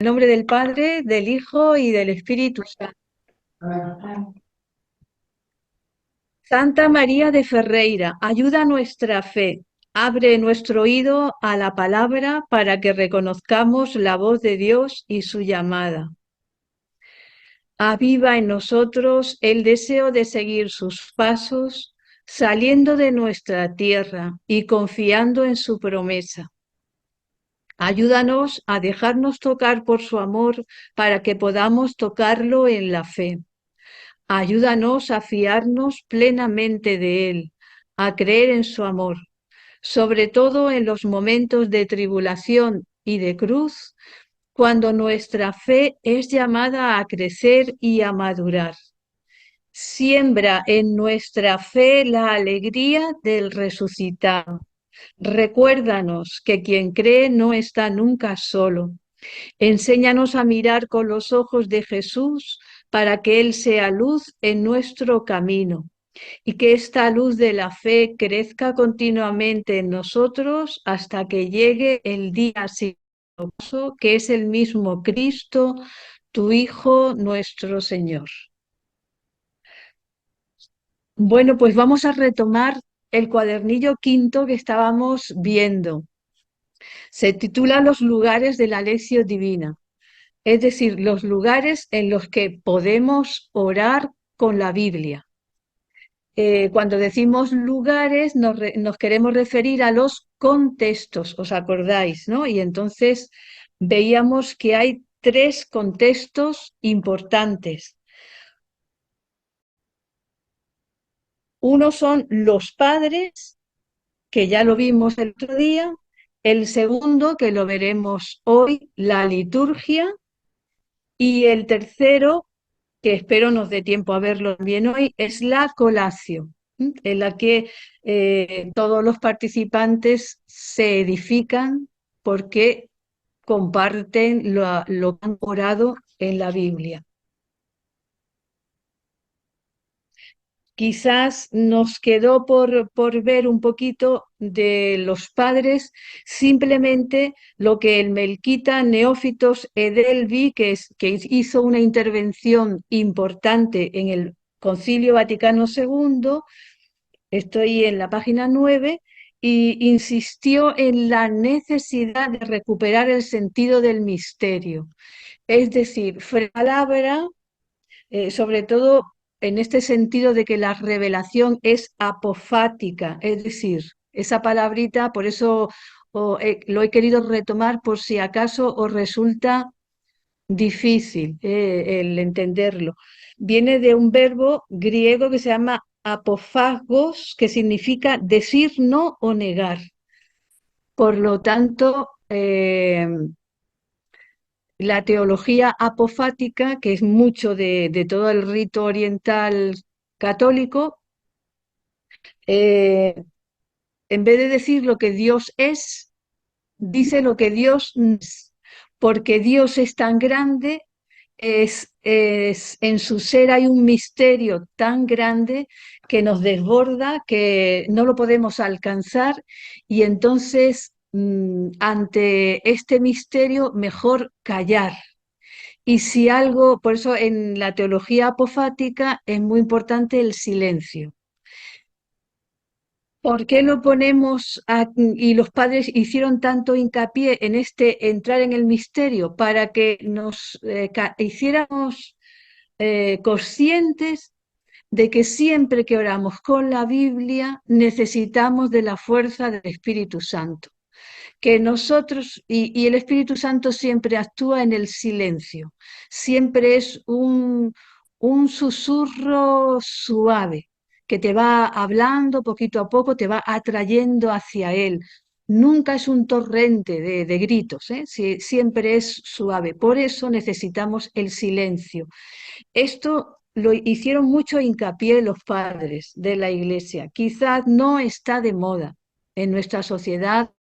En nombre del Padre, del Hijo y del Espíritu Santo. Santa María de Ferreira, ayuda nuestra fe. Abre nuestro oído a la palabra para que reconozcamos la voz de Dios y su llamada. Aviva en nosotros el deseo de seguir sus pasos, saliendo de nuestra tierra y confiando en su promesa. Ayúdanos a dejarnos tocar por su amor para que podamos tocarlo en la fe. Ayúdanos a fiarnos plenamente de Él, a creer en su amor, sobre todo en los momentos de tribulación y de cruz, cuando nuestra fe es llamada a crecer y a madurar. Siembra en nuestra fe la alegría del resucitado. Recuérdanos que quien cree no está nunca solo. Enséñanos a mirar con los ojos de Jesús para que Él sea luz en nuestro camino y que esta luz de la fe crezca continuamente en nosotros hasta que llegue el día siguiente, que es el mismo Cristo, tu Hijo, nuestro Señor. Bueno, pues vamos a retomar el cuadernillo quinto que estábamos viendo. Se titula Los lugares de la lección divina. Es decir, los lugares en los que podemos orar con la Biblia. Cuando decimos lugares nos queremos referir a los contextos, ¿os acordáis, no? Y entonces veíamos que hay tres contextos importantes. Uno son los padres, que ya lo vimos el otro día. El segundo, que lo veremos hoy, la liturgia. Y el tercero, que espero nos dé tiempo a verlo bien hoy, es la colación, en la que todos los participantes se edifican porque comparten lo que han orado en la Biblia. Quizás nos quedó por ver un poquito de los padres, simplemente lo que el melquita Neófitos Edelvi, que hizo una intervención importante en el Concilio Vaticano II, estoy en la página 9, y insistió en la necesidad de recuperar el sentido del misterio. Es decir, palabra sobre todo en este sentido de que la revelación es apofática, es decir, esa palabrita, por eso lo he querido retomar por si acaso os resulta difícil el entenderlo. Viene de un verbo griego que se llama apofagos, que significa decir no o negar. Por lo tanto, la teología apofática, que es mucho de todo el rito oriental católico, eh, en vez de decir lo que Dios es, dice lo que Dios no es, porque Dios es tan grande, en su ser hay un misterio tan grande que nos desborda, que no lo podemos alcanzar y entonces ante este misterio mejor callar. Y si algo, por eso en la teología apofática es muy importante el silencio. ¿Por qué lo ponemos y los padres hicieron tanto hincapié en este entrar en el misterio? Para que nos hiciéramos conscientes de que siempre que oramos con la Biblia necesitamos de la fuerza del Espíritu Santo. Que nosotros, y el Espíritu Santo siempre actúa en el silencio, siempre es un susurro suave que te va hablando poquito a poco, te va atrayendo hacia Él. Nunca es un torrente de gritos, ¿eh? Siempre es suave. Por eso necesitamos el silencio. Esto lo hicieron mucho hincapié los padres de la Iglesia. Quizás no está de moda en nuestra sociedad.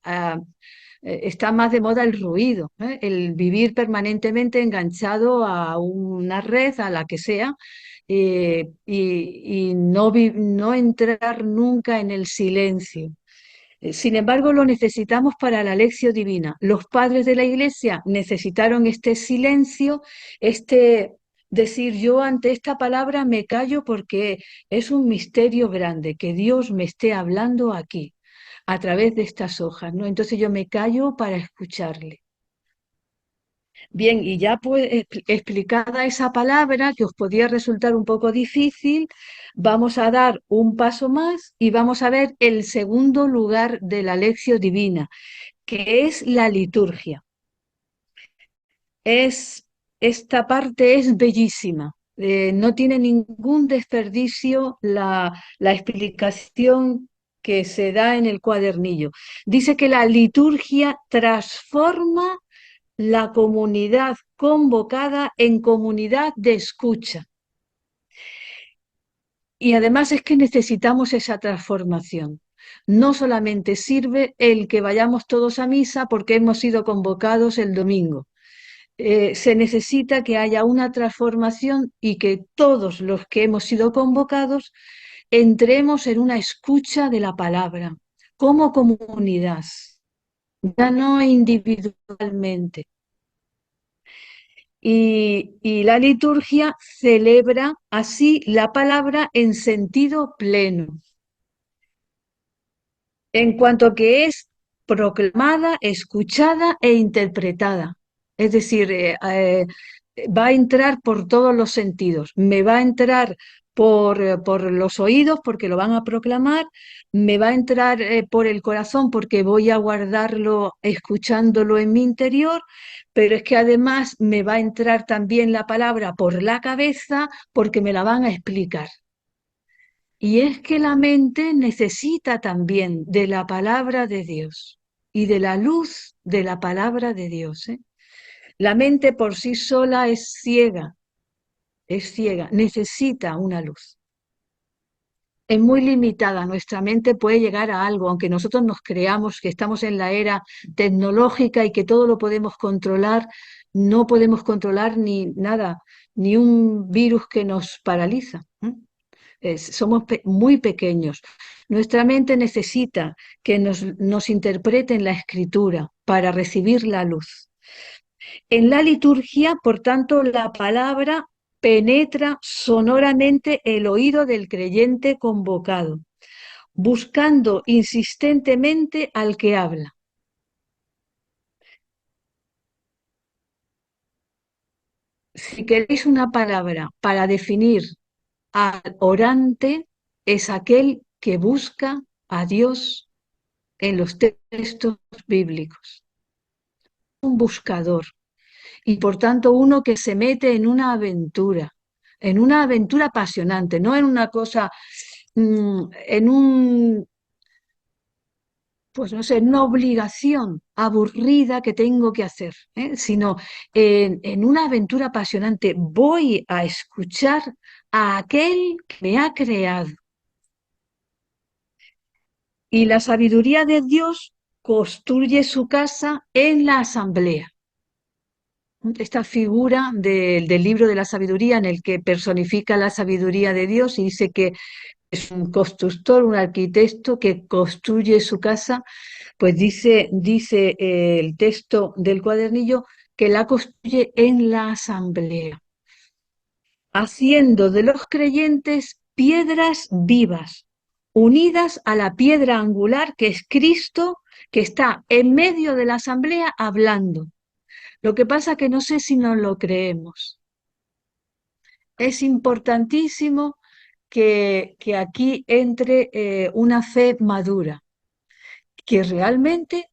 ah, Está más de moda el ruido, ¿eh? El vivir permanentemente enganchado a una red, a la que sea, y no entrar nunca en el silencio. Sin embargo, lo necesitamos para la lección divina. Los padres de la Iglesia necesitaron este silencio, este decir yo ante esta palabra me callo porque es un misterio grande que Dios me esté hablando aquí a través de estas hojas, ¿no? Entonces yo me callo para escucharle. Bien, y ya pues explicada esa palabra que os podía resultar un poco difícil, vamos a dar un paso más y vamos a ver el segundo lugar de la lección divina, que es la liturgia. Es, esta parte es bellísima, no tiene ningún desperdicio la explicación que se da en el cuadernillo. Dice que la liturgia transforma la comunidad convocada en comunidad de escucha. Y además es que necesitamos esa transformación. No solamente sirve el que vayamos todos a misa porque hemos sido convocados el domingo. Se necesita que haya una transformación y que todos los que hemos sido convocados entremos en una escucha de la palabra como comunidad, ya no individualmente. Y la liturgia celebra así la palabra en sentido pleno, en cuanto que es proclamada, escuchada e interpretada. Es decir, va a entrar por todos los sentidos. Me va a entrar por los oídos porque lo van a proclamar, me va a entrar por el corazón porque voy a guardarlo escuchándolo en mi interior, pero es que además me va a entrar también la palabra por la cabeza porque me la van a explicar. Y es que la mente necesita también de la palabra de Dios y de la luz de la palabra de Dios, ¿eh? La mente por sí sola es ciega, necesita una luz. Es muy limitada, nuestra mente puede llegar a algo, aunque nosotros nos creamos que estamos en la era tecnológica y que todo lo podemos controlar, no podemos controlar ni nada, ni un virus que nos paraliza. Somos muy pequeños. Nuestra mente necesita que nos interpreten la escritura para recibir la luz. En la liturgia, por tanto, la palabra penetra sonoramente el oído del creyente convocado, buscando insistentemente al que habla. Si queréis una palabra para definir al orante, es aquel que busca a Dios en los textos bíblicos. Un buscador y por tanto uno que se mete en una aventura apasionante, no en una cosa, en un, pues no sé, en una obligación aburrida que tengo que hacer, sino en una aventura apasionante. Voy a escuchar a aquel que me ha creado. Y la sabiduría de Dios construye su casa en la asamblea. Esta figura del libro de la sabiduría en el que personifica la sabiduría de Dios y dice que es un constructor, un arquitecto que construye su casa, pues dice el texto del cuadernillo que la construye en la asamblea, haciendo de los creyentes piedras vivas, unidas a la piedra angular que es Cristo, que está en medio de la asamblea hablando. Lo que pasa que no sé si nos lo creemos. Es importantísimo que aquí entre una fe madura, que realmente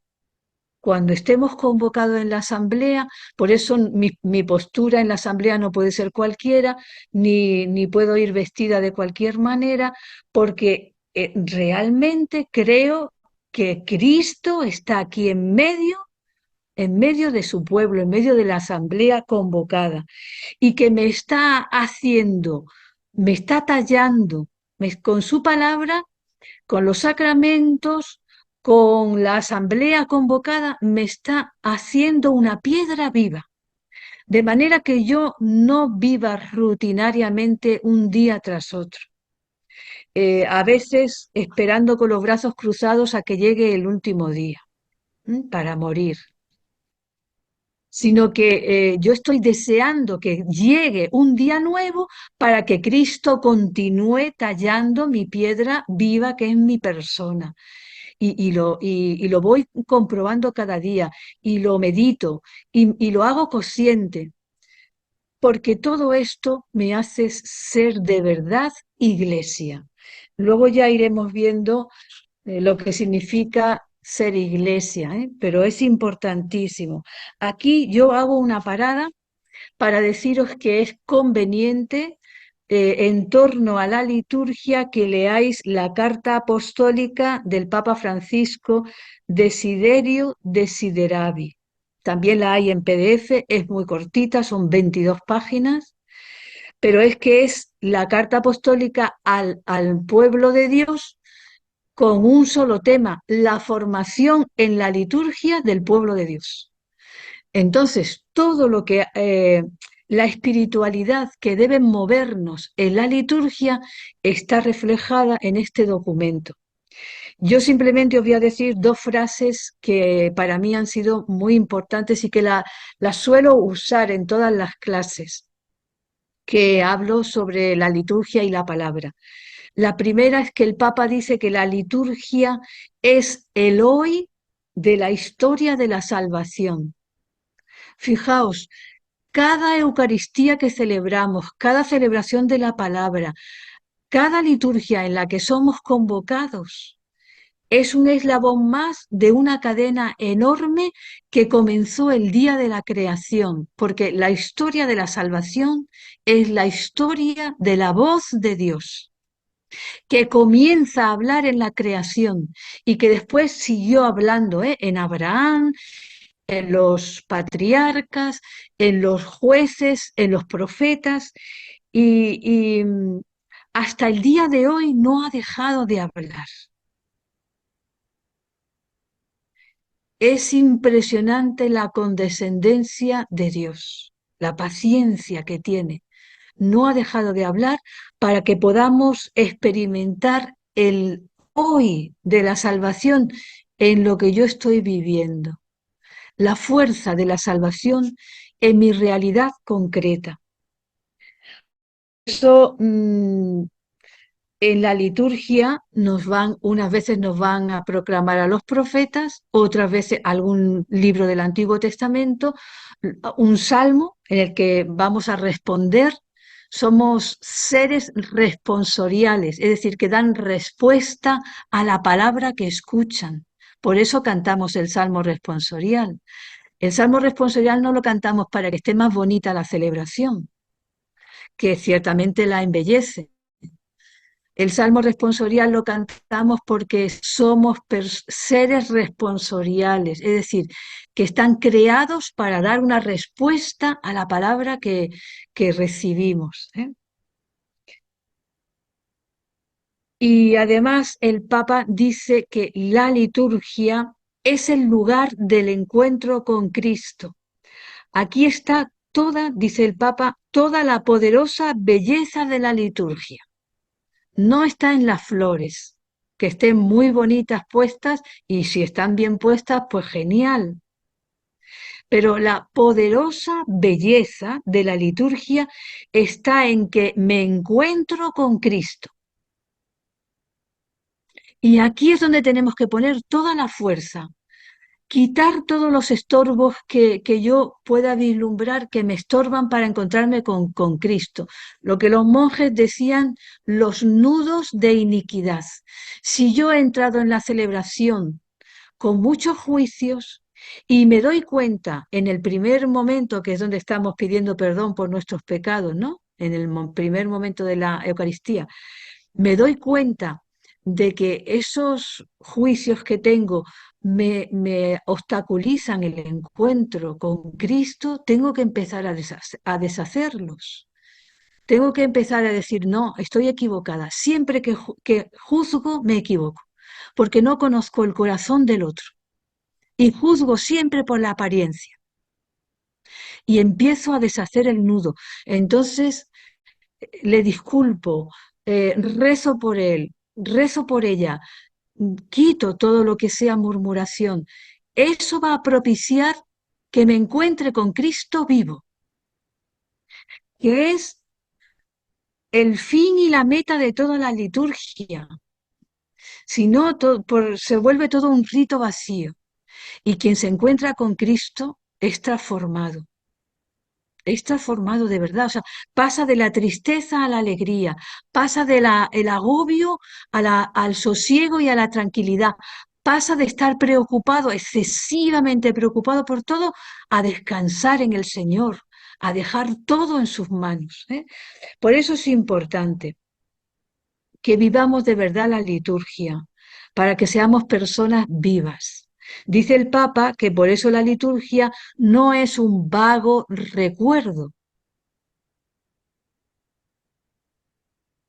cuando estemos convocados en la asamblea, por eso mi postura en la asamblea no puede ser cualquiera, ni puedo ir vestida de cualquier manera, porque realmente creo que Cristo está aquí en medio de su pueblo, en medio de la asamblea convocada, y que me está haciendo, me está tallando con su palabra, con los sacramentos, con la asamblea convocada, me está haciendo una piedra viva. De manera que yo no viva rutinariamente un día tras otro, a veces esperando con los brazos cruzados a que llegue el último día, para morir, sino que yo estoy deseando que llegue un día nuevo para que Cristo continúe tallando mi piedra viva que es mi persona. Y lo voy comprobando cada día y lo medito y lo hago consciente, porque todo esto me hace ser de verdad iglesia. Luego ya iremos viendo lo que significa ser iglesia, ¿eh? Pero es importantísimo. Aquí yo hago una parada para deciros que es conveniente, en torno a la liturgia, que leáis la carta apostólica del Papa Francisco, Desiderio Desideravi. También la hay en PDF, es muy cortita, son 22 páginas, pero es que es la carta apostólica al pueblo de Dios con un solo tema: la formación en la liturgia del pueblo de Dios. Entonces, todo lo que la espiritualidad que debe movernos en la liturgia está reflejada en este documento. Yo simplemente os voy a decir dos frases que para mí han sido muy importantes y que las suelo usar en todas las clases que hablo sobre la liturgia y la palabra. La primera es que el Papa dice que la liturgia es el hoy de la historia de la salvación. Fijaos, cada Eucaristía que celebramos, cada celebración de la palabra, cada liturgia en la que somos convocados, es un eslabón más de una cadena enorme que comenzó el día de la creación, porque la historia de la salvación es la historia de la voz de Dios, que comienza a hablar en la creación y que después siguió hablando, en Abraham, en los patriarcas, en los jueces, en los profetas, y hasta el día de hoy no ha dejado de hablar. Es impresionante la condescendencia de Dios, la paciencia que tiene. No ha dejado de hablar para que podamos experimentar el hoy de la salvación en lo que yo estoy viviendo, la fuerza de la salvación en mi realidad concreta. Eso, en la liturgia unas veces nos van a proclamar a los profetas, otras veces algún libro del Antiguo Testamento, un salmo en el que vamos a responder. Somos seres responsoriales, es decir, que dan respuesta a la palabra que escuchan. Por eso cantamos el salmo responsorial. El salmo responsorial no lo cantamos para que esté más bonita la celebración, que ciertamente la embellece. El salmo responsorial lo cantamos porque somos seres responsoriales, es decir, que están creados para dar una respuesta a la palabra que recibimos, ¿eh? Y además el Papa dice que la liturgia es el lugar del encuentro con Cristo. Aquí está toda, dice el Papa, toda la poderosa belleza de la liturgia. No está en las flores, que estén muy bonitas puestas, y si están bien puestas, pues genial. Pero la poderosa belleza de la liturgia está en que me encuentro con Cristo. Y aquí es donde tenemos que poner toda la fuerza, quitar todos los estorbos que yo pueda vislumbrar que me estorban para encontrarme con Cristo. Lo que los monjes decían, los nudos de iniquidad. Si yo he entrado en la celebración con muchos juicios y me doy cuenta en el primer momento, que es donde estamos pidiendo perdón por nuestros pecados, ¿no? En el primer momento de la Eucaristía, me doy cuenta de que esos juicios que tengo me obstaculizan el encuentro con Cristo, tengo que empezar a deshacerlos. Tengo que empezar a decir, no, estoy equivocada. Siempre que juzgo, me equivoco, porque no conozco el corazón del otro. Y juzgo siempre por la apariencia. Y empiezo a deshacer el nudo. Entonces, le disculpo, rezo por él, rezo por ella, quito todo lo que sea murmuración. Eso va a propiciar que me encuentre con Cristo vivo, que es el fin y la meta de toda la liturgia. Si no, se vuelve todo un rito vacío. Y quien se encuentra con Cristo es transformado de verdad. O sea, pasa de la tristeza a la alegría, pasa del el agobio al sosiego y a la tranquilidad, pasa de estar preocupado, excesivamente preocupado por todo, a descansar en el Señor, a dejar todo en sus manos, ¿eh? Por eso es importante que vivamos de verdad la liturgia, para que seamos personas vivas. Dice el Papa que por eso la liturgia no es un vago recuerdo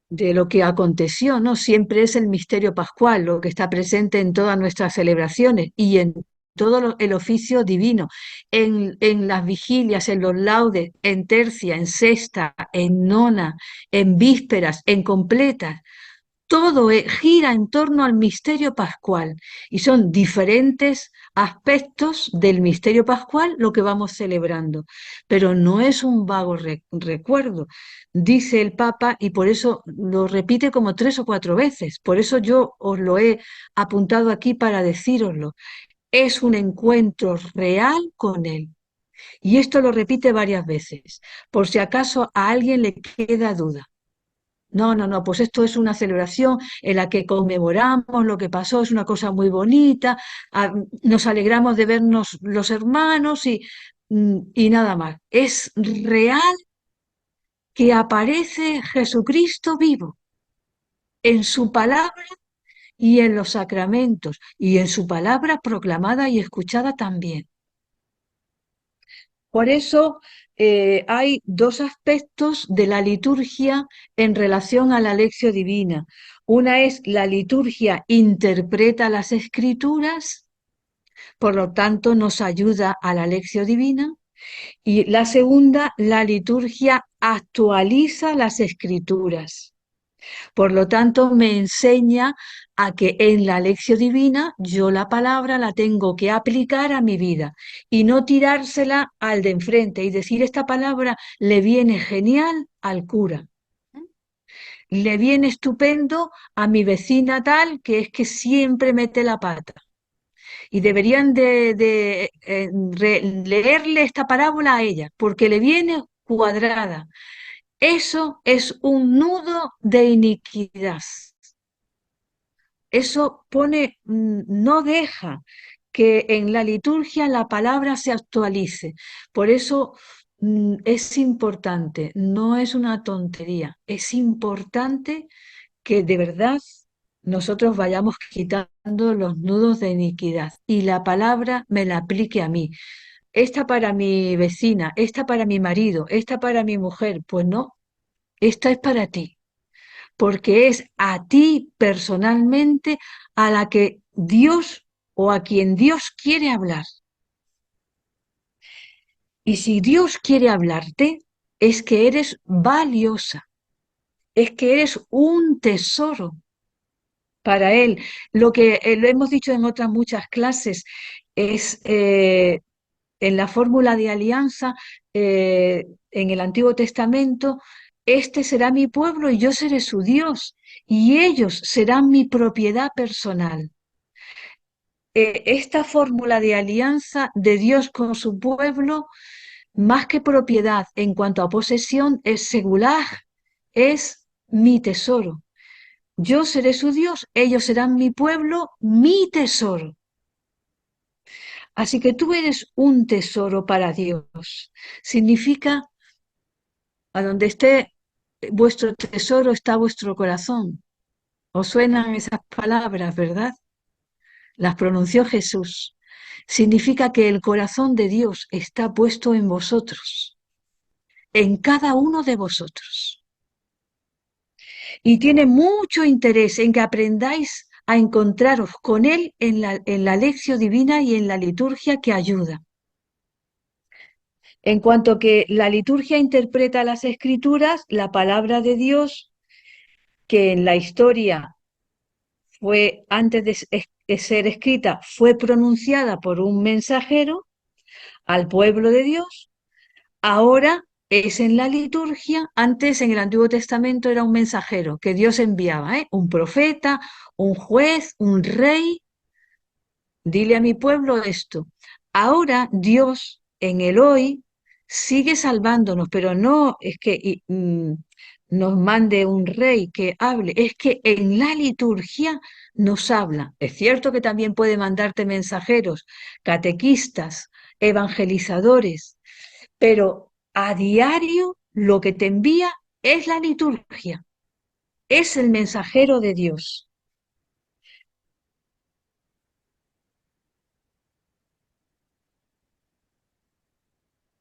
de lo que aconteció, ¿no? Siempre es el misterio pascual, lo que está presente en todas nuestras celebraciones y en todo el oficio divino, en las vigilias, en los laudes, en tercia, en sexta, en nona, en vísperas, en completas. Todo gira en torno al misterio pascual y son diferentes aspectos del misterio pascual lo que vamos celebrando, pero no es un vago recuerdo, dice el Papa, y por eso lo repite como 3 o 4 veces. Por eso yo os lo he apuntado aquí para decíroslo. Es un encuentro real con Él. Y esto lo repite varias veces, por si acaso a alguien le queda duda. No, no, no, pues esto es una celebración en la que conmemoramos lo que pasó, es una cosa muy bonita, nos alegramos de vernos los hermanos y nada más. Es real que aparece Jesucristo vivo en su palabra y en los sacramentos y en su palabra proclamada y escuchada también. Por eso hay dos aspectos de la liturgia en relación a la lección divina. Una es la liturgia interpreta las escrituras, por lo tanto nos ayuda a la lección divina. Y la segunda, la liturgia actualiza las escrituras. Por lo tanto, me enseña a que en la lección divina yo la palabra la tengo que aplicar a mi vida y no tirársela al de enfrente y decir esta palabra le viene genial al cura, le viene estupendo a mi vecina tal que es que siempre mete la pata. Y deberían leerle esta parábola a ella, porque le viene cuadrada. Eso es un nudo de iniquidad. Eso pone, no deja que en la liturgia la palabra se actualice. Por eso es importante, no es una tontería, es importante que de verdad nosotros vayamos quitando los nudos de iniquidad y la palabra me la aplique a mí. Esta para mi vecina, esta para mi marido, esta para mi mujer. Pues no, esta es para ti porque es a ti personalmente a la que Dios o a quien Dios quiere hablar. Y si Dios quiere hablarte, es que eres valiosa, es que eres un tesoro para Él. Lo que lo hemos dicho en otras muchas clases es en la fórmula de alianza, en el Antiguo Testamento, este será mi pueblo y yo seré su Dios, y ellos serán mi propiedad personal. Esta fórmula de alianza de Dios con su pueblo, más que propiedad en cuanto a posesión, es segular, es mi tesoro. Yo seré su Dios, ellos serán mi pueblo, mi tesoro. Así que tú eres un tesoro para Dios. Significa, a donde esté vuestro tesoro está vuestro corazón. ¿Os suenan esas palabras, verdad? Las pronunció Jesús. Significa que el corazón de Dios está puesto en vosotros, en cada uno de vosotros. Y tiene mucho interés en que aprendáis a encontraros con Él en la lección divina y en la liturgia que ayuda. En cuanto que la liturgia interpreta las escrituras, la palabra de Dios que en la historia fue, antes de ser escrita, fue pronunciada por un mensajero al pueblo de Dios, ahora es en la liturgia. Antes en el Antiguo Testamento era un mensajero que Dios enviaba, ¿eh? Un profeta, un juez, un rey. Dile a mi pueblo esto. Ahora Dios en el hoy sigue salvándonos, pero no es que nos mande un rey que hable, es que en la liturgia nos habla. Es cierto que también puede mandarte mensajeros, catequistas, evangelizadores, pero a diario lo que te envía es la liturgia, es el mensajero de Dios.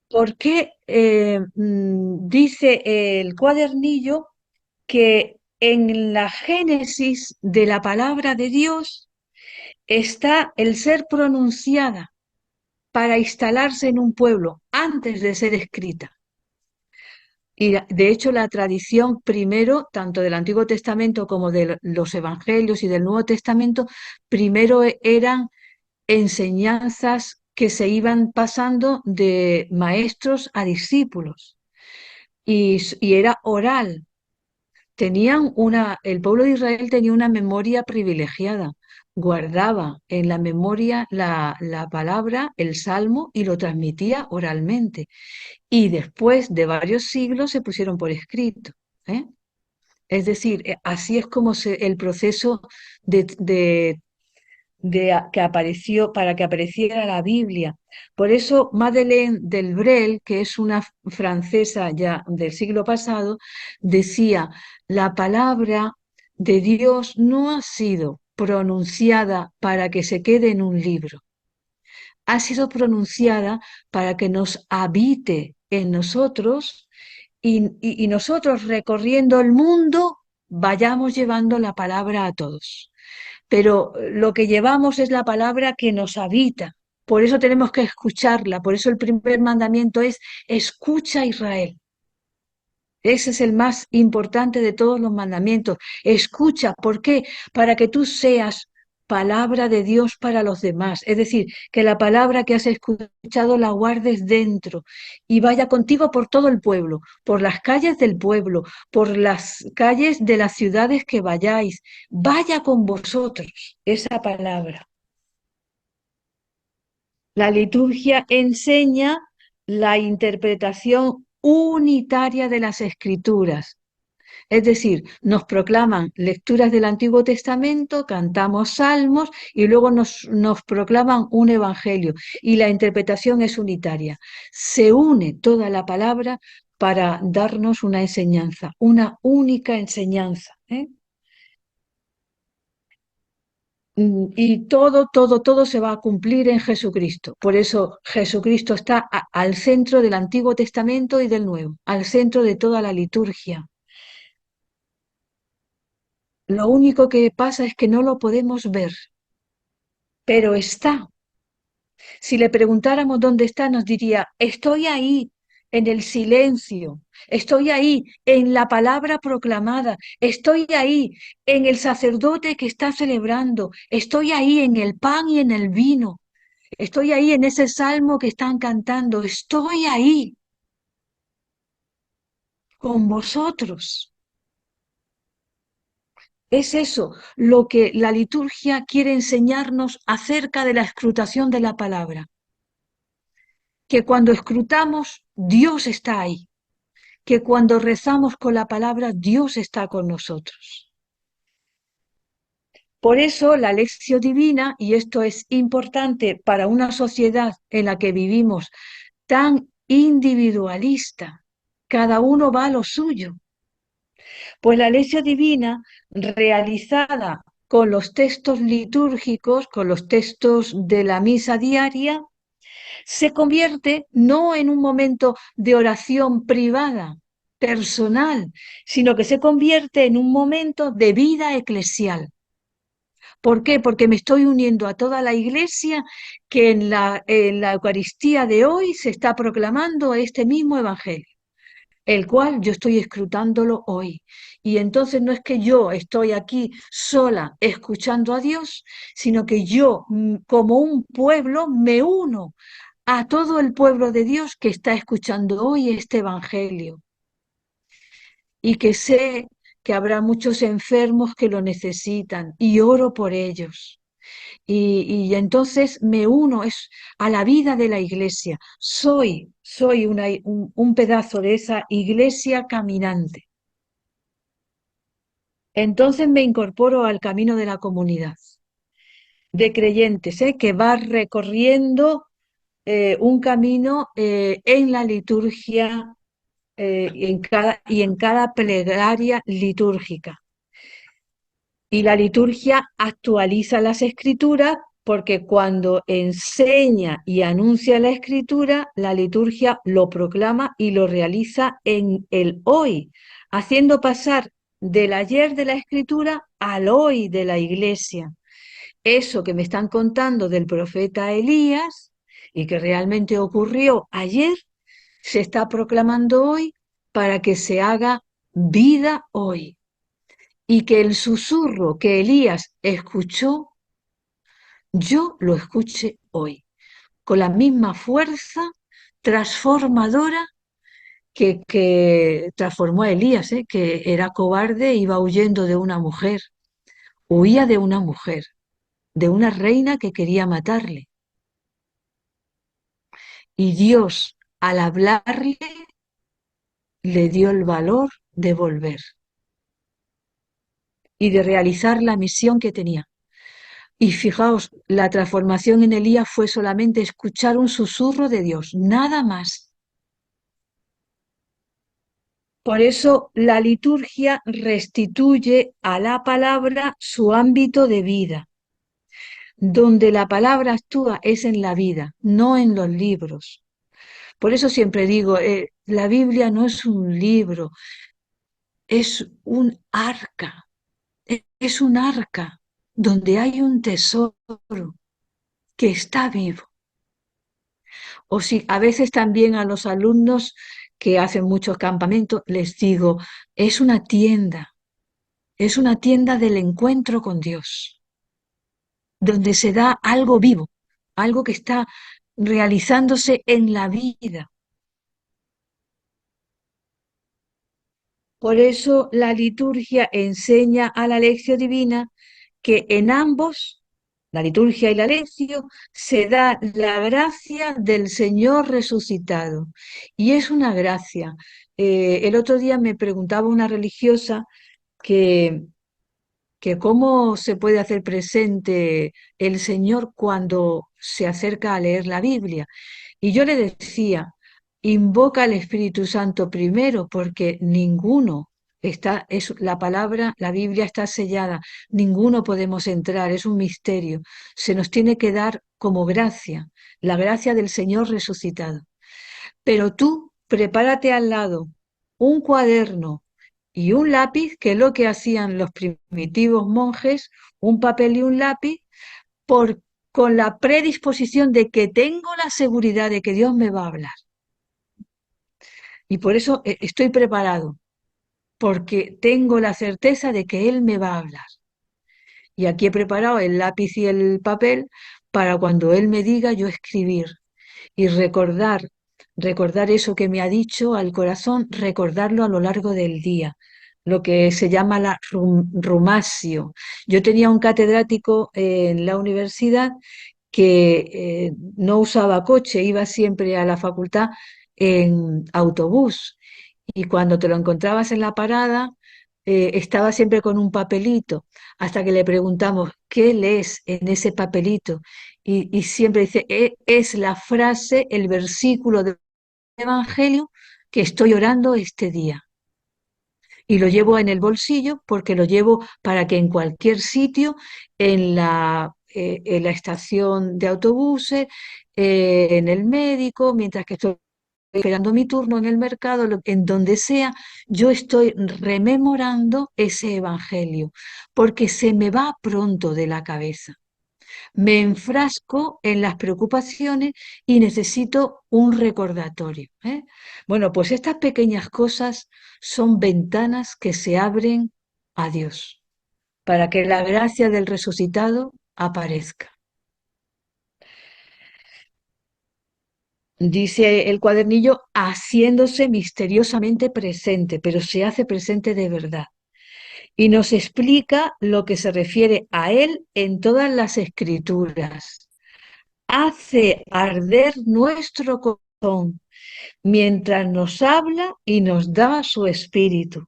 ¿Por qué dice el cuadernillo que en la génesis de la palabra de Dios está el ser pronunciada para instalarse en un pueblo antes de ser escrita? Y de hecho la tradición primero, tanto del Antiguo Testamento como de los Evangelios y del Nuevo Testamento, primero eran enseñanzas que se iban pasando de maestros a discípulos y era oral. El pueblo de Israel tenía una memoria privilegiada, guardaba en la memoria la palabra, el salmo y lo transmitía oralmente. Y después de varios siglos se pusieron por escrito, ¿eh? Es decir, así es como el proceso de que apareció para que apareciera la Biblia. Por eso Madeleine Delbrel, que es una francesa ya del siglo pasado, decía, la palabra de Dios no ha sido pronunciada para que se quede en un libro, ha sido pronunciada para que nos habite en nosotros y nosotros recorriendo el mundo vayamos llevando la palabra a todos, pero lo que llevamos es la palabra que nos habita. Por eso tenemos que escucharla. Por eso el primer mandamiento es escucha Israel. Ese es el más importante de todos los mandamientos. Escucha. ¿Por qué? Para que tú seas palabra de Dios para los demás. Es decir, que la palabra que has escuchado la guardes dentro y vaya contigo por todo el pueblo, por las calles del pueblo, por las calles de las ciudades que vayáis. Vaya con vosotros esa palabra. La liturgia enseña la interpretación unitaria de las escrituras. Es decir, nos proclaman lecturas del Antiguo Testamento, cantamos salmos y luego nos proclaman un evangelio y la interpretación es unitaria. Se une toda la palabra para darnos una enseñanza, una única enseñanza, ¿eh? Y todo se va a cumplir en Jesucristo. Por eso Jesucristo está al centro del Antiguo Testamento y del Nuevo, al centro de toda la liturgia. Lo único que pasa es que no lo podemos ver, pero está. Si le preguntáramos dónde está, nos diría, estoy ahí, en el silencio, estoy ahí, en la palabra proclamada, estoy ahí, en el sacerdote que está celebrando, estoy ahí en el pan y en el vino, estoy ahí en ese salmo que están cantando, estoy ahí con vosotros. Es eso lo que la liturgia quiere enseñarnos acerca de la escrutación de la palabra, que cuando escrutamos, Dios está ahí, que cuando rezamos con la palabra, Dios está con nosotros. Por eso la lección divina, y esto es importante para una sociedad en la que vivimos tan individualista, cada uno va a lo suyo, pues la lección divina realizada con los textos litúrgicos, con los textos de la misa diaria, se convierte no en un momento de oración privada, personal, sino que se convierte en un momento de vida eclesial. ¿Por qué? Porque me estoy uniendo a toda la iglesia que en la Eucaristía de hoy se está proclamando este mismo Evangelio. el cual yo estoy escrutándolo hoy. Y entonces no es que yo estoy aquí sola escuchando a Dios, sino que yo, como un pueblo, me uno a todo el pueblo de Dios que está escuchando hoy este Evangelio y que sé que habrá muchos enfermos que lo necesitan y oro por ellos. Y entonces me uno a la vida de la iglesia. Soy un pedazo de esa iglesia caminante. Entonces me incorporo al camino de la comunidad de creyentes, que va recorriendo un camino en la liturgia y en cada plegaria litúrgica. Y la liturgia actualiza las escrituras porque cuando enseña y anuncia la escritura, la liturgia lo proclama y lo realiza en el hoy, haciendo pasar del ayer de la escritura al hoy de la iglesia. Eso que me están contando del profeta Elías y que realmente ocurrió ayer, se está proclamando hoy para que se haga vida hoy y que el susurro que Elías escuchó, yo lo escuche hoy, con la misma fuerza transformadora que transformó a Elías, que era cobarde, iba huyendo de una mujer, huía de una reina que quería matarle. Y Dios, al hablarle, le dio el valor de volver y de realizar la misión que tenía. Y fijaos, la transformación en Elías fue solamente escuchar un susurro de Dios, nada más. Por eso la liturgia restituye a la palabra su ámbito de vida. Donde la palabra actúa es en la vida, no en los libros. Por eso siempre digo, la Biblia no es un libro, es un arca, es un arca donde hay un tesoro que está vivo. O si a veces también a los alumnos que hacen muchos campamentos les digo, es una tienda del encuentro con Dios, donde se da algo vivo, algo que está realizándose en la vida. Por eso la liturgia enseña a la lección divina que en ambos, la liturgia y la lección, se da la gracia del Señor resucitado. Y es una gracia. El otro día me preguntaba una religiosa que, que cómo se puede hacer presente el Señor cuando se acerca a leer la Biblia. Y yo le decía, invoca al Espíritu Santo primero, porque ninguno es la palabra, la Biblia está sellada, ninguno podemos entrar, es un misterio. Se nos tiene que dar como gracia, la gracia del Señor resucitado. Pero tú prepárate al lado un cuaderno y un lápiz, que es lo que hacían los primitivos monjes, un papel y un lápiz, por, con la predisposición de que tengo la seguridad de que Dios me va a hablar. Y por eso estoy preparado, porque tengo la certeza de que Él me va a hablar. Y aquí he preparado el lápiz y el papel para cuando Él me diga yo escribir y recordar eso que me ha dicho al corazón, recordarlo a lo largo del día, lo que se llama la rumasio. Yo tenía un catedrático en la universidad que no usaba coche, iba siempre a la facultad en autobús y cuando te lo encontrabas en la parada, estaba siempre con un papelito, hasta que le preguntamos, ¿qué lees en ese papelito? Y siempre dice, es la frase, el versículo del Evangelio que estoy orando este día. Y lo llevo en el bolsillo porque lo llevo para que en cualquier sitio, en la estación de autobuses, en el médico, mientras que estoy esperando mi turno en el mercado, en donde sea, yo estoy rememorando ese evangelio, porque se me va pronto de la cabeza. Me enfrasco en las preocupaciones y necesito un recordatorio, ¿eh? Bueno, pues estas pequeñas cosas son ventanas que se abren a Dios para que la gracia del resucitado aparezca. Dice el cuadernillo, haciéndose misteriosamente presente, pero se hace presente de verdad. Y nos explica lo que se refiere a él en todas las escrituras. Hace arder nuestro corazón mientras nos habla y nos da su espíritu,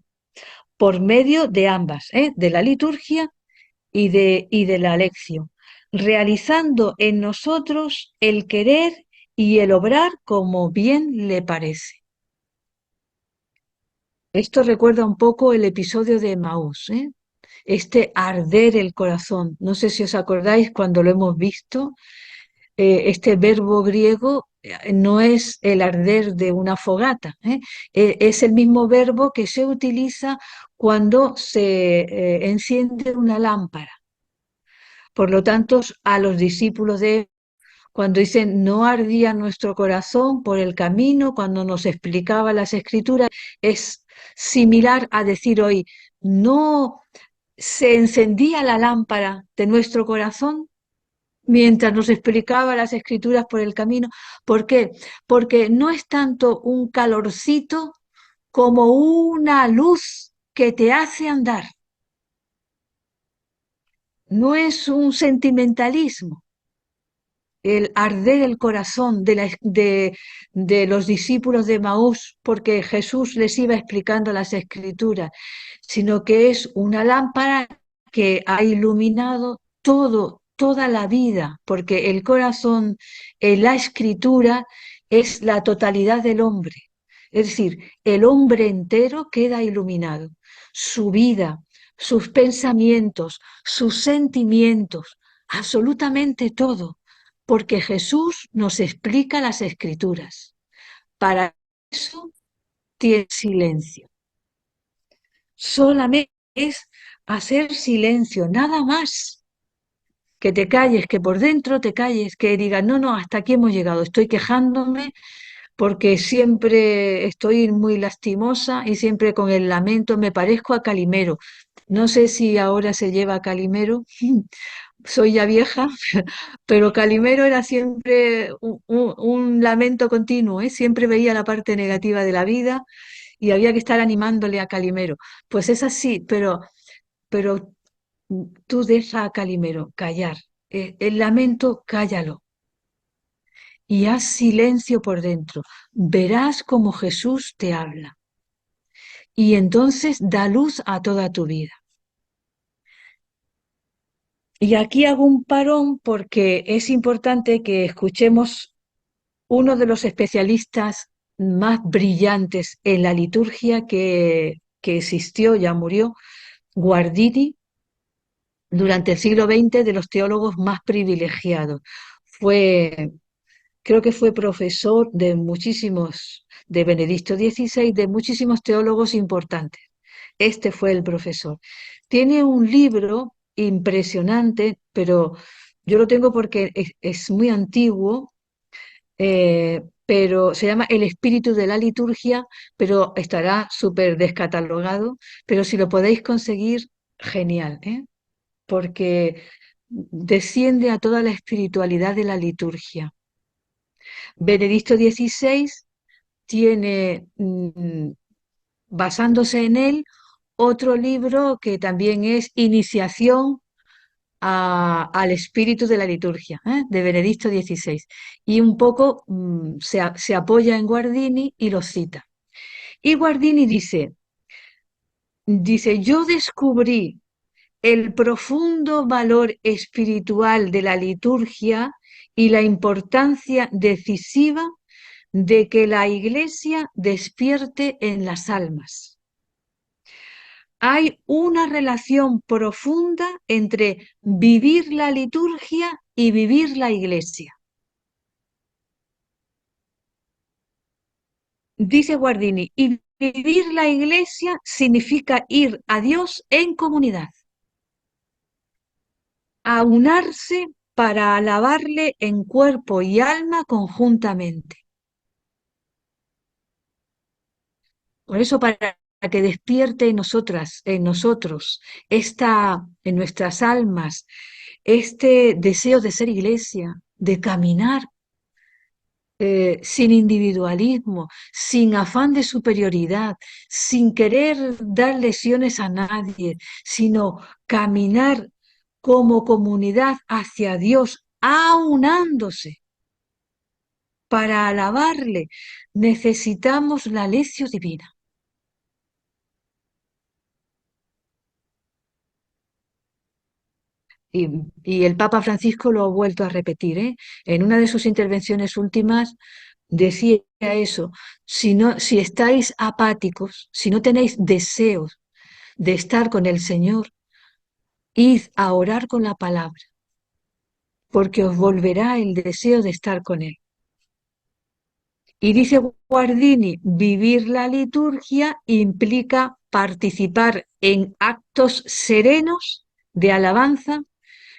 por medio de ambas, ¿eh? De la liturgia y de la lección, realizando en nosotros el querer y el obrar como bien le parece. Esto recuerda un poco el episodio de Maús, ¿eh? Este arder el corazón. No sé si os acordáis cuando lo hemos visto, este verbo griego no es el arder de una fogata, ¿eh? Es el mismo verbo que se utiliza cuando se enciende una lámpara. Por lo tanto, a los discípulos de cuando dicen no ardía nuestro corazón por el camino, cuando nos explicaba las escrituras, es similar a decir hoy, no se encendía la lámpara de nuestro corazón mientras nos explicaba las escrituras por el camino. ¿Por qué? Porque no es tanto un calorcito como una luz que te hace andar. No es un sentimentalismo, el arder el corazón de los discípulos de Maús porque Jesús les iba explicando las escrituras, sino que es una lámpara que ha iluminado toda la vida, porque el corazón en la escritura es la totalidad del hombre. Es decir, el hombre entero queda iluminado. Su vida, sus pensamientos, sus sentimientos, absolutamente todo, porque Jesús nos explica las escrituras. Para eso tiene silencio. Solamente es hacer silencio, nada más. Que te calles, que por dentro te calles, que digas, no, no, hasta aquí hemos llegado, estoy quejándome porque siempre estoy muy lastimosa y siempre con el lamento me parezco a Calimero. No sé si ahora se lleva a Calimero, soy ya vieja, pero Calimero era siempre un lamento continuo, ¿eh? Siempre veía la parte negativa de la vida y había que estar animándole a Calimero. Pues es así, pero tú deja a Calimero callar. El lamento, cállalo y haz silencio por dentro. Verás cómo Jesús te habla y entonces da luz a toda tu vida. Y aquí hago un parón porque es importante que escuchemos uno de los especialistas más brillantes en la liturgia que existió, ya murió, Guardini, durante el siglo XX, de los teólogos más privilegiados. Fue, creo que fue profesor de muchísimos, de Benedicto XVI, de muchísimos teólogos importantes. Este fue el profesor. Tiene un libro impresionante, pero yo lo tengo porque es muy antiguo, pero se llama El espíritu de la liturgia, pero estará súper descatalogado, pero si lo podéis conseguir, genial, ¿eh? Porque desciende a toda la espiritualidad de la liturgia. Benedicto XVI tiene, basándose en él, otro libro que también es Iniciación al espíritu de la liturgia, ¿eh? De Benedicto XVI. Y un poco se apoya en Guardini y lo cita. Y Guardini dice, yo descubrí el profundo valor espiritual de la liturgia y la importancia decisiva de que la Iglesia despierte en las almas. Hay una relación profunda entre vivir la liturgia y vivir la Iglesia. Dice Guardini, y vivir la Iglesia significa ir a Dios en comunidad, aunarse para alabarle en cuerpo y alma conjuntamente. Por eso, para que despierte en nosotros, en nuestras almas, este deseo de ser iglesia, de caminar sin individualismo, sin afán de superioridad, sin querer dar lesiones a nadie, sino caminar como comunidad hacia Dios, aunándose para alabarle, necesitamos la lección divina. Y, y el Papa Francisco lo ha vuelto a repetir, ¿eh? En una de sus intervenciones últimas decía eso, si estáis apáticos, si no tenéis deseos de estar con el Señor, id a orar con la palabra, porque os volverá el deseo de estar con Él. Y dice Guardini, vivir la liturgia implica participar en actos serenos de alabanza.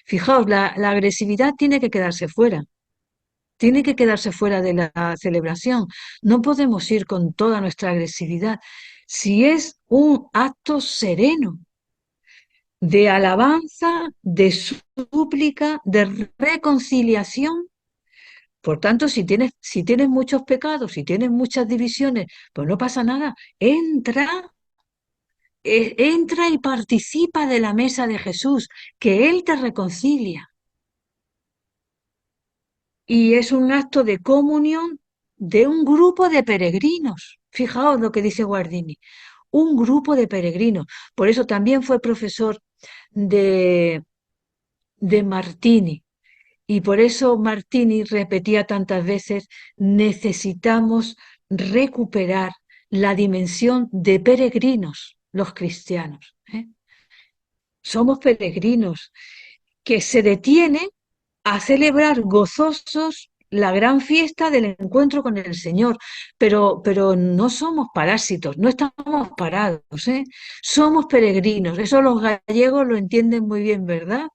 Fijaos, la agresividad tiene que quedarse fuera. Tiene que quedarse fuera de la celebración. No podemos ir con toda nuestra agresividad. Si es un acto sereno, de alabanza, de súplica, de reconciliación. Por tanto, si tienes muchos pecados, si tienes muchas divisiones, pues no pasa nada. Entra y participa de la mesa de Jesús, que Él te reconcilia. Y es un acto de comunión de un grupo de peregrinos. Fijaos lo que dice Guardini, un grupo de peregrinos. Por eso también fue profesor de, de Martini. Y por eso Martini repetía tantas veces, necesitamos recuperar la dimensión de peregrinos, los cristianos, ¿eh? Somos peregrinos que se detienen a celebrar gozosos la gran fiesta del encuentro con el Señor, pero no somos parásitos, no estamos parados, ¿eh? Somos peregrinos, eso los gallegos lo entienden muy bien, ¿verdad?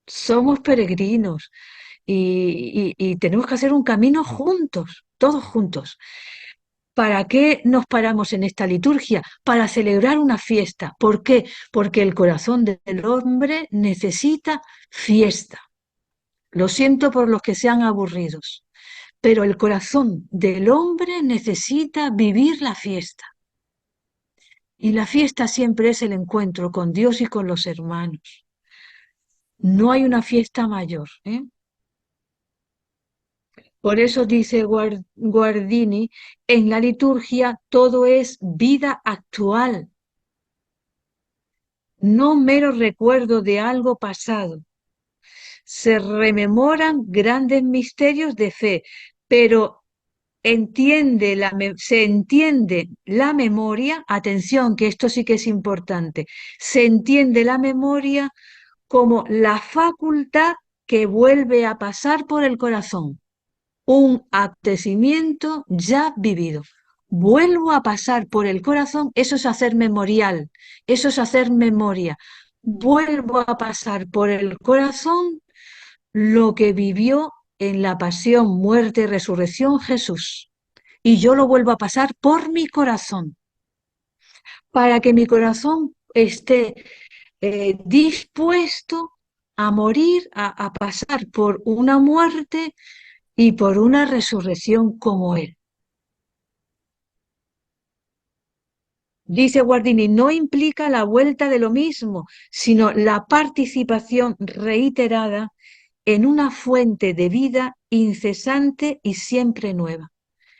Somos peregrinos y tenemos que hacer un camino juntos, todos juntos. ¿Para qué nos paramos en esta liturgia? Para celebrar una fiesta. ¿Por qué? Porque el corazón del hombre necesita fiesta. Lo siento por los que sean aburridos, pero el corazón del hombre necesita vivir la fiesta. Y la fiesta siempre es el encuentro con Dios y con los hermanos. No hay una fiesta mayor, ¿eh? Por eso dice Guardini, en la liturgia todo es vida actual, no mero recuerdo de algo pasado. Se rememoran grandes misterios de fe, pero se entiende la memoria, atención, que esto sí que es importante, se entiende la memoria como la facultad que vuelve a pasar por el corazón, un acontecimiento ya vivido. Vuelvo a pasar por el corazón, eso es hacer memorial, eso es hacer memoria. Vuelvo a pasar por el corazón lo que vivió en la pasión, muerte y resurrección Jesús. Y yo lo vuelvo a pasar por mi corazón, para que mi corazón esté dispuesto a morir, a pasar por una muerte y por una resurrección como Él. Dice Guardini, no implica la vuelta de lo mismo, sino la participación reiterada en una fuente de vida incesante y siempre nueva.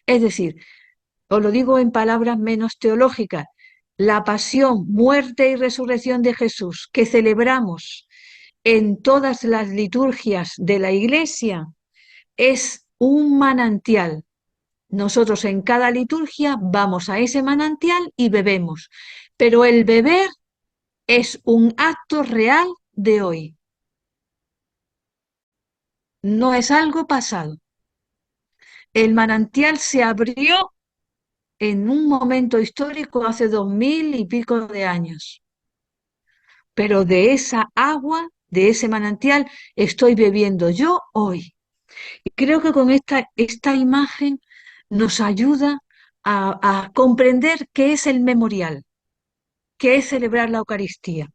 Es decir, os lo digo en palabras menos teológicas, la pasión, muerte y resurrección de Jesús que celebramos en todas las liturgias de la Iglesia es un manantial. Nosotros en cada liturgia vamos a ese manantial y bebemos, pero el beber es un acto real de hoy, no es algo pasado. El manantial se abrió en un momento histórico hace 2000 y pico de años, pero de esa agua de ese manantial estoy bebiendo yo hoy. Y creo que con esta imagen nos ayuda a comprender qué es el memorial, qué es celebrar la Eucaristía.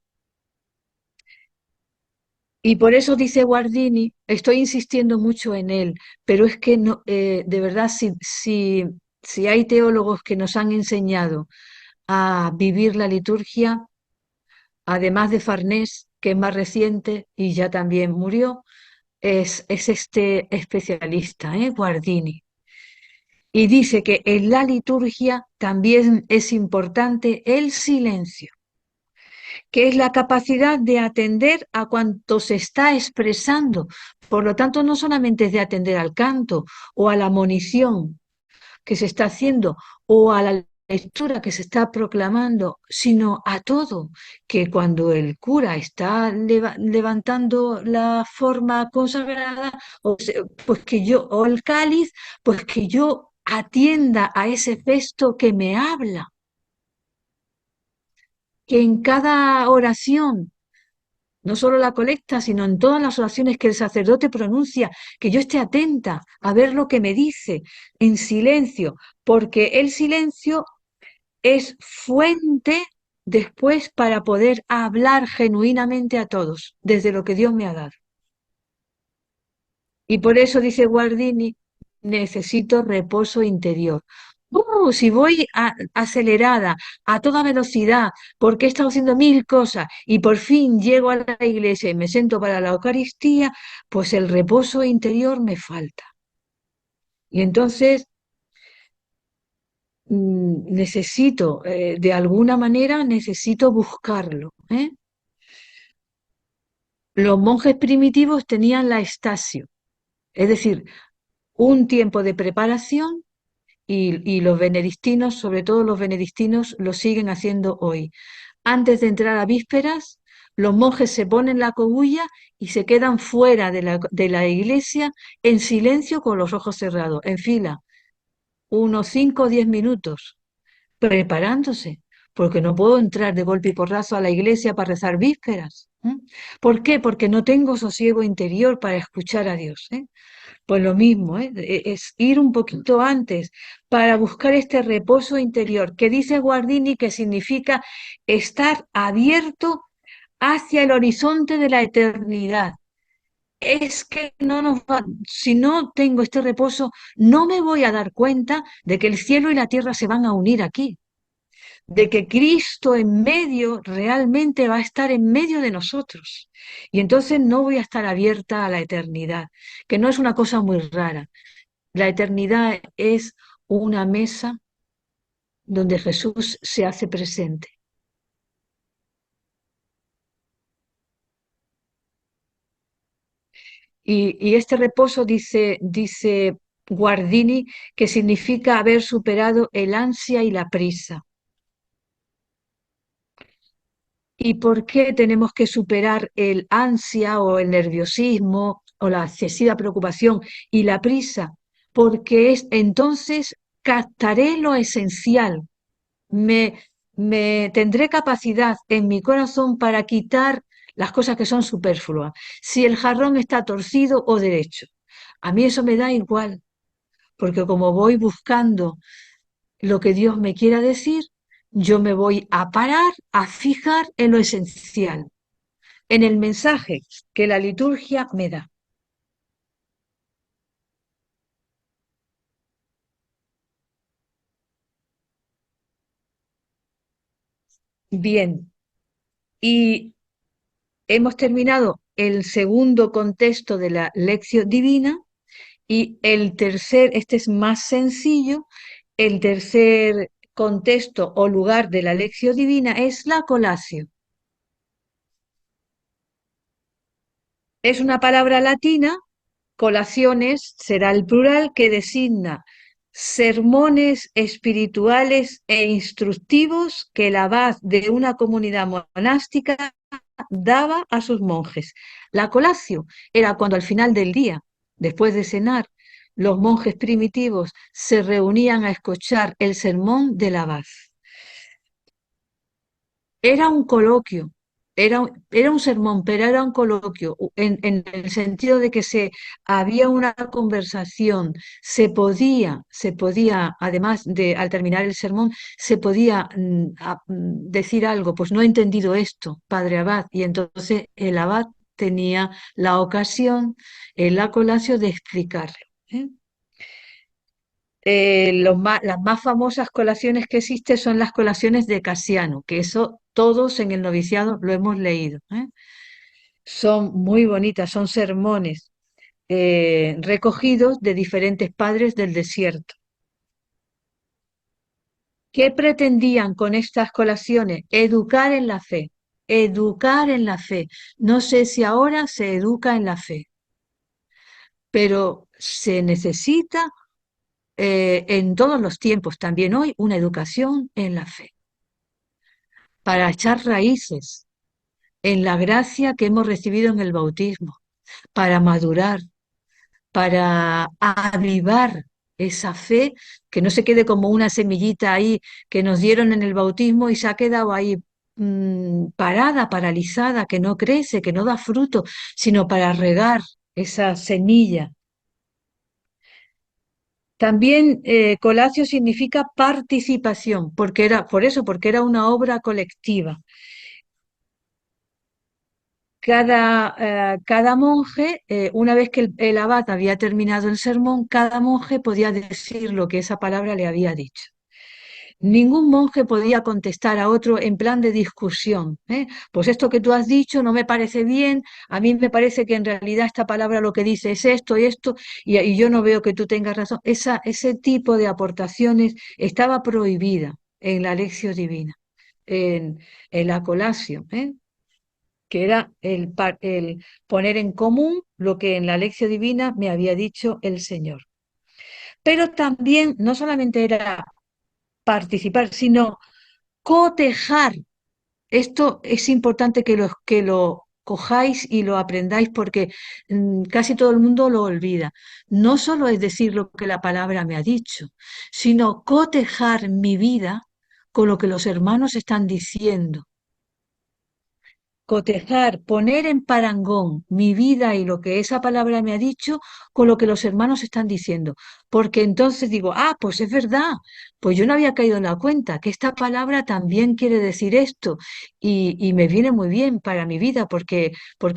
Y por eso dice Guardini, estoy insistiendo mucho en él, pero es que no, de verdad, si hay teólogos que nos han enseñado a vivir la liturgia, además de Farnés, que es más reciente y ya también murió, es este especialista, Guardini. Y dice que en la liturgia también es importante el silencio, que es la capacidad de atender a cuanto se está expresando. Por lo tanto, no solamente es de atender al canto o a la monición que se está haciendo o a la lectura que se está proclamando, sino a todo, que cuando el cura está levantando la forma consagrada, pues que yo, o el cáliz, pues que yo atienda a ese gesto que me habla, que en cada oración, no solo la colecta, sino en todas las oraciones que el sacerdote pronuncia, que yo esté atenta a ver lo que me dice en silencio, porque el silencio es fuente después para poder hablar genuinamente a todos, desde lo que Dios me ha dado. Y por eso dice Guardini, necesito reposo interior. Si voy acelerada, a toda velocidad, porque he estado haciendo mil cosas y por fin llego a la iglesia y me siento para la Eucaristía, pues el reposo interior me falta. Y entonces necesito, de alguna manera, necesito buscarlo, ¿eh? Los monjes primitivos tenían la estacio, es decir, un tiempo de preparación y los benedictinos, sobre todo los benedictinos, lo siguen haciendo hoy. Antes de entrar a vísperas, los monjes se ponen la cogulla y se quedan fuera de la iglesia en silencio con los ojos cerrados, en fila, unos 5 o 10 minutos, preparándose, porque no puedo entrar de golpe y porrazo a la iglesia para rezar vísperas. ¿Por qué? Porque no tengo sosiego interior para escuchar a Dios. Pues lo mismo, es ir un poquito antes para buscar este reposo interior, que dice Guardini que significa estar abierto hacia el horizonte de la eternidad. Es que no nos va, si no tengo este reposo, no me voy a dar cuenta de que el cielo y la tierra se van a unir aquí, de que Cristo en medio realmente va a estar en medio de nosotros. Y entonces no voy a estar abierta a la eternidad, que no es una cosa muy rara. La eternidad es una mesa donde Jesús se hace presente. Y este reposo dice Guardini que significa haber superado el ansia y la prisa. ¿Y por qué tenemos que superar el ansia o el nerviosismo o la excesiva preocupación y la prisa? Porque entonces captaré lo esencial, me, me tendré capacidad en mi corazón para quitar las cosas que son superfluas. Si el jarrón está torcido o derecho, a mí eso me da igual, porque como voy buscando lo que Dios me quiera decir, yo me voy a parar, a fijar en lo esencial, en el mensaje que la liturgia me da. Bien, y hemos terminado el segundo contexto de la lección divina y el tercer, este es más sencillo, el tercer contexto o lugar de la lección divina es la colatio. Es una palabra latina, colaciones será el plural que designa sermones espirituales e instructivos que el abad de una comunidad monástica daba a sus monjes. La colatio era cuando al final del día, después de cenar, los monjes primitivos se reunían a escuchar el sermón del abad. Era un coloquio, era un sermón, pero era un coloquio, en el sentido de que había una conversación, además de, al terminar el sermón, se podía decir algo, pues no he entendido esto, padre abad, y entonces el abad tenía la ocasión en la colación de explicarlo. ¿Eh? Las más famosas colaciones que existen son las colaciones de Casiano, que eso todos en el noviciado lo hemos leído. ¿Eh? Son muy bonitas, son sermones recogidos de diferentes padres del desierto. ¿Qué pretendían con estas colaciones? Educar en la fe, educar en la fe. No sé si ahora se educa en la fe, pero se necesita en todos los tiempos, también hoy, una educación en la fe, para echar raíces en la gracia que hemos recibido en el bautismo, para madurar, para avivar esa fe, que no se quede como una semillita ahí que nos dieron en el bautismo y se ha quedado ahí parada, paralizada, que no crece, que no da fruto, sino para regar esa semilla. También Colacio significa participación, porque era, por eso, porque era una obra colectiva. Cada monje, una vez que el abad había terminado el sermón, cada monje podía decir lo que esa palabra le había dicho. Ningún monje podía contestar a otro en plan de discusión. ¿Eh? Pues esto que tú has dicho no me parece bien, a mí me parece que en realidad esta palabra lo que dice es esto y esto, y yo no veo que tú tengas razón. Ese tipo de aportaciones estaba prohibida en la Lectio Divina, en la Colasio. Que era el poner en común lo que en la lección divina me había dicho el Señor. Pero también no solamente era participar, sino cotejar. Esto es importante que lo cojáis y lo aprendáis porque casi todo el mundo lo olvida. No solo es decir lo que la palabra me ha dicho, sino cotejar mi vida con lo que los hermanos están diciendo. Cotejar, poner en parangón mi vida y lo que esa palabra me ha dicho con lo que los hermanos están diciendo. Porque entonces digo, ah, pues es verdad, pues yo no había caído en la cuenta que esta palabra también quiere decir esto y me viene muy bien para mi vida porque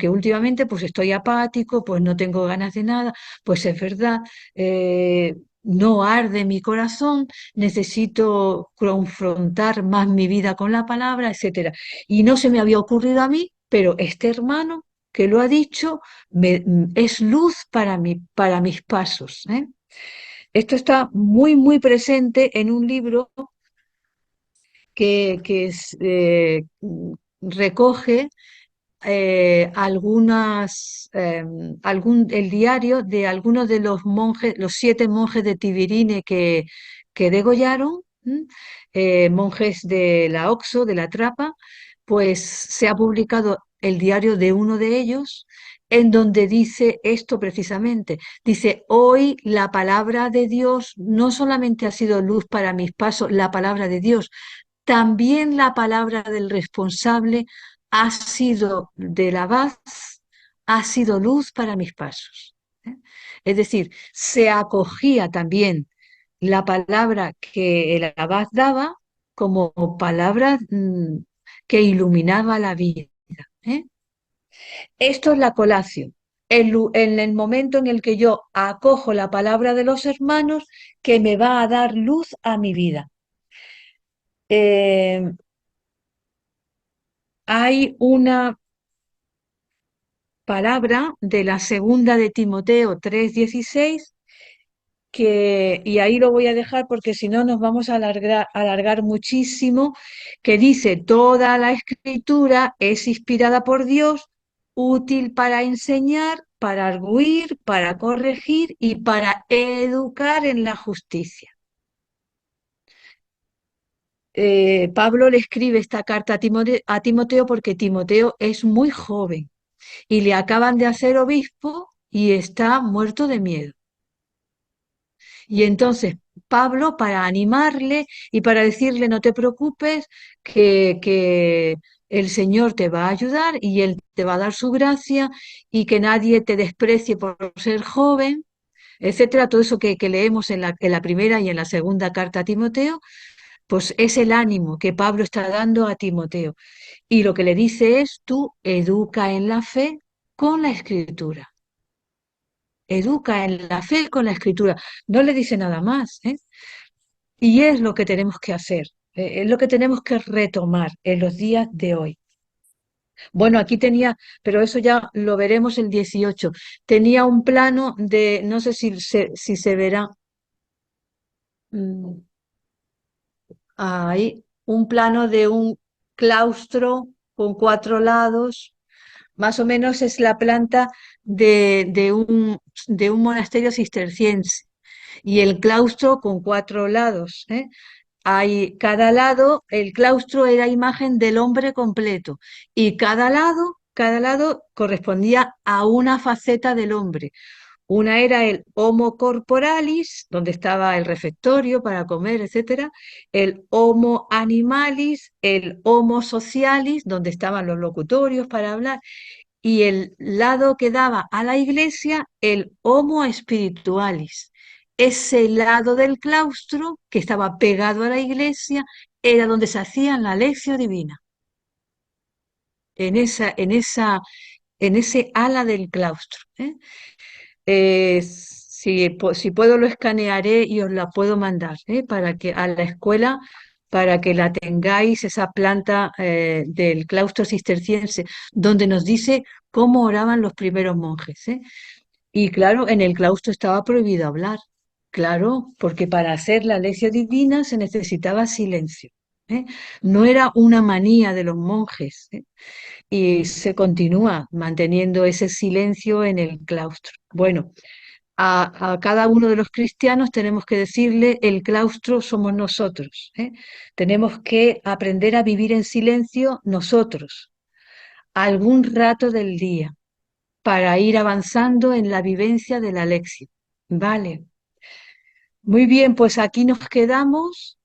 últimamente pues estoy apático, pues no tengo ganas de nada, pues es verdad. No arde mi corazón, necesito confrontar más mi vida con la palabra, etcétera. Y no se me había ocurrido a mí, pero este hermano que lo ha dicho es luz para mis pasos. ¿Eh? Esto está muy, muy presente en un libro que recoge el diario de algunos de los monjes, los 7 monjes de Tibirine que degollaron, monjes de la Oxo, de la Trapa, pues se ha publicado el diario de uno de ellos en donde dice esto precisamente. Dice, hoy la palabra de Dios no solamente ha sido luz para mis pasos, la palabra de Dios, también la palabra del responsable ha sido de la paz, ha sido luz para mis pasos. ¿Eh? Es decir, se acogía también la palabra que el abad daba como palabra que iluminaba la vida. ¿Eh? Esto es la colación. En el momento en el que yo acojo la palabra de los hermanos que me va a dar luz a mi vida. Eh, Hay una palabra de la segunda de Timoteo 3:16 y ahí lo voy a dejar porque si no nos vamos a alargar muchísimo, que dice, toda la escritura es inspirada por Dios, útil para enseñar, para arguir, para corregir y para educar en la justicia. Pablo le escribe esta carta a Timoteo porque Timoteo es muy joven y le acaban de hacer obispo y está muerto de miedo. Y entonces Pablo, para animarle y para decirle, no te preocupes, que el Señor te va a ayudar y Él te va a dar su gracia y que nadie te desprecie por ser joven, etcétera. Todo eso que leemos en la primera y en la segunda carta a Timoteo, pues es el ánimo que Pablo está dando a Timoteo. Y lo que le dice es, tú educa en la fe con la escritura. Educa en la fe con la escritura. No le dice nada más, ¿eh? Y es lo que tenemos que hacer, es lo que tenemos que retomar en los días de hoy. Bueno, aquí tenía, pero eso ya lo veremos el 18. Tenía un plano de, no sé si se verá, mm, ahí, un plano de un claustro con cuatro lados. Más o menos es la planta de un monasterio cisterciense. Y el claustro con cuatro lados, ¿eh? Hay cada lado, el claustro era imagen del hombre completo y cada lado correspondía a una faceta del hombre. Una era el Homo corporalis, donde estaba el refectorio para comer, etcétera, el Homo animalis, el Homo socialis, donde estaban los locutorios para hablar, y el lado que daba a la iglesia, el Homo spiritualis. Ese lado del claustro que estaba pegado a la iglesia era donde se hacía la lección divina, en ese ala del claustro. ¿Eh? Si puedo lo escanearé y os la puedo mandar, ¿eh? Para que a la escuela, para que la tengáis, esa planta del claustro cisterciense, donde nos dice cómo oraban los primeros monjes, ¿eh? Y claro, en el claustro estaba prohibido hablar, claro, porque para hacer la lección divina se necesitaba silencio, ¿eh? No era una manía de los monjes, ¿eh? Y se continúa manteniendo ese silencio en el claustro. Bueno, a cada uno de los cristianos tenemos que decirle, el claustro somos nosotros, ¿eh? Tenemos que aprender a vivir en silencio nosotros, algún rato del día, para ir avanzando en la vivencia de la lección. Vale, muy bien, pues aquí nos quedamos.